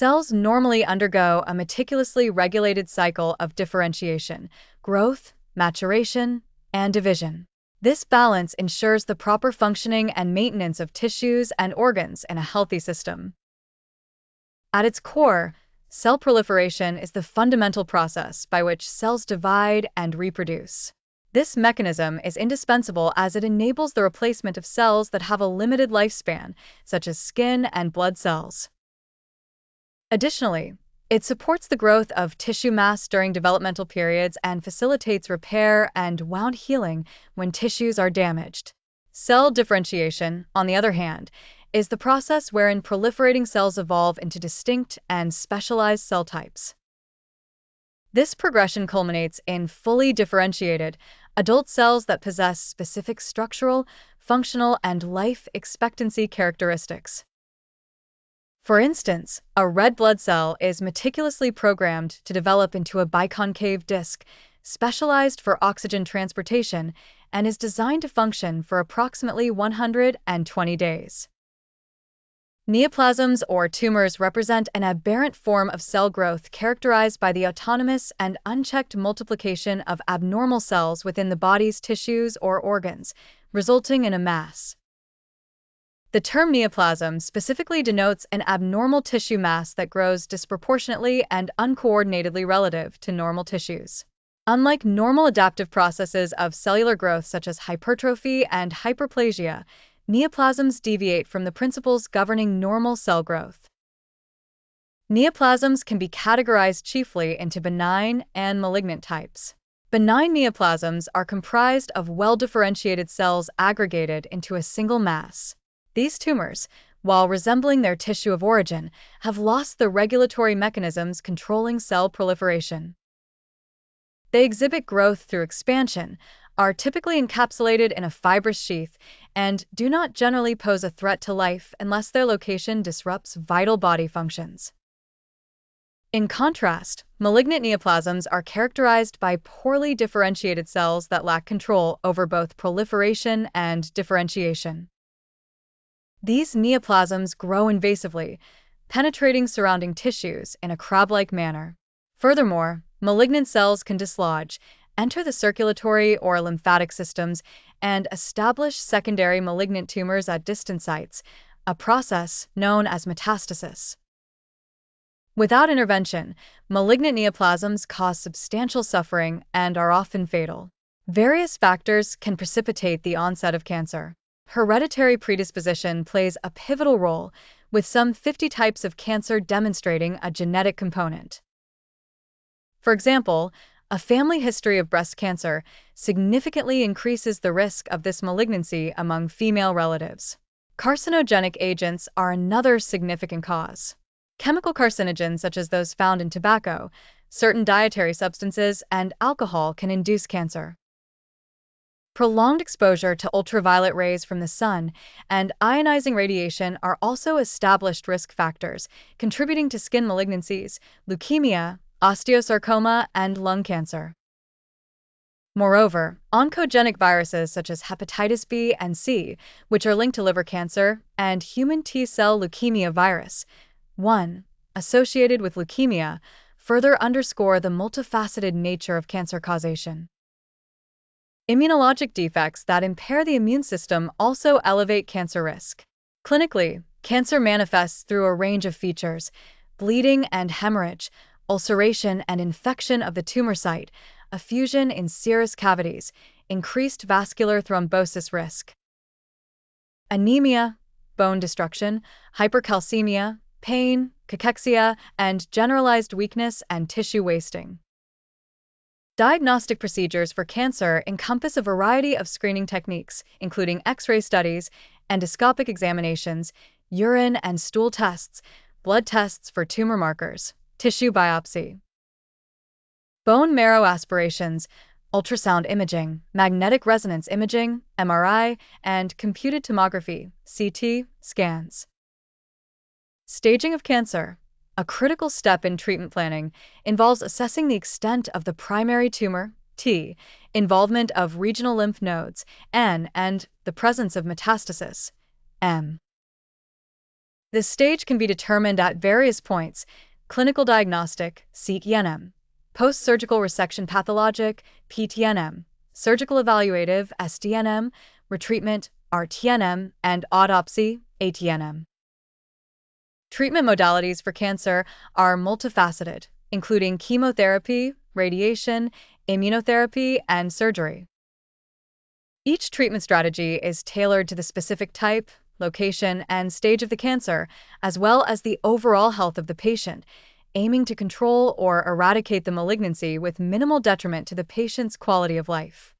Cells normally undergo a meticulously regulated cycle of differentiation, growth, maturation, and division. This balance ensures the proper functioning and maintenance of tissues and organs in a healthy system. At its core, cell proliferation is the fundamental process by which cells divide and reproduce. This mechanism is indispensable as it enables the replacement of cells that have a limited lifespan, such as skin and blood cells. Additionally, it supports the growth of tissue mass during developmental periods and facilitates repair and wound healing when tissues are damaged. Cell differentiation, on the other hand, is the process wherein proliferating cells evolve into distinct and specialized cell types. This progression culminates in fully differentiated adult cells that possess specific structural, functional, and life expectancy characteristics. For instance, a red blood cell is meticulously programmed to develop into a biconcave disc, specialized for oxygen transportation, and is designed to function for approximately 120 days. Neoplasms or tumors represent an aberrant form of cell growth characterized by the autonomous and unchecked multiplication of abnormal cells within the body's tissues or organs, resulting in a mass. The term neoplasm specifically denotes an abnormal tissue mass that grows disproportionately and uncoordinatedly relative to normal tissues. Unlike normal adaptive processes of cellular growth such as hypertrophy and hyperplasia, neoplasms deviate from the principles governing normal cell growth. Neoplasms can be categorized chiefly into benign and malignant types. Benign neoplasms are comprised of well-differentiated cells aggregated into a single mass. These tumors, while resembling their tissue of origin, have lost the regulatory mechanisms controlling cell proliferation. They exhibit growth through expansion, are typically encapsulated in a fibrous sheath, and do not generally pose a threat to life unless their location disrupts vital body functions. In contrast, malignant neoplasms are characterized by poorly differentiated cells that lack control over both proliferation and differentiation. These neoplasms grow invasively, penetrating surrounding tissues in a crab-like manner. Furthermore, malignant cells can dislodge, enter the circulatory or lymphatic systems, and establish secondary malignant tumors at distant sites, a process known as metastasis. Without intervention, malignant neoplasms cause substantial suffering and are often fatal. Various factors can precipitate the onset of cancer. Hereditary predisposition plays a pivotal role, with some 50 types of cancer demonstrating a genetic component. For example, a family history of breast cancer significantly increases the risk of this malignancy among female relatives. Carcinogenic agents are another significant cause. Chemical carcinogens such as those found in tobacco, certain dietary substances, and alcohol can induce cancer. Prolonged exposure to ultraviolet rays from the sun and ionizing radiation are also established risk factors, contributing to skin malignancies, leukemia, osteosarcoma, and lung cancer. Moreover, oncogenic viruses such as hepatitis B and C, which are linked to liver cancer, and human T-cell leukemia virus, 1, associated with leukemia, further underscore the multifaceted nature of cancer causation. Immunologic defects that impair the immune system also elevate cancer risk. Clinically, cancer manifests through a range of features: bleeding and hemorrhage, ulceration and infection of the tumor site, effusion in serous cavities, increased vascular thrombosis risk, anemia, bone destruction, hypercalcemia, pain, cachexia, and generalized weakness and tissue wasting. Diagnostic procedures for cancer encompass a variety of screening techniques, including X-ray studies, endoscopic examinations, urine and stool tests, blood tests for tumor markers, tissue biopsy, bone marrow aspirations, ultrasound imaging, magnetic resonance imaging, MRI, and computed tomography, CT, scans. Staging of cancer. A critical step in treatment planning involves assessing the extent of the primary tumor, T, involvement of regional lymph nodes, N, and the presence of metastasis, M. This stage can be determined at various points: clinical diagnostic, CTNM, post-surgical resection pathologic, PTNM, surgical evaluative, SDNM, retreatment, RTNM, and autopsy, ATNM. Treatment modalities for cancer are multifaceted, including chemotherapy, radiation, immunotherapy, and surgery. Each treatment strategy is tailored to the specific type, location, and stage of the cancer, as well as the overall health of the patient, aiming to control or eradicate the malignancy with minimal detriment to the patient's quality of life.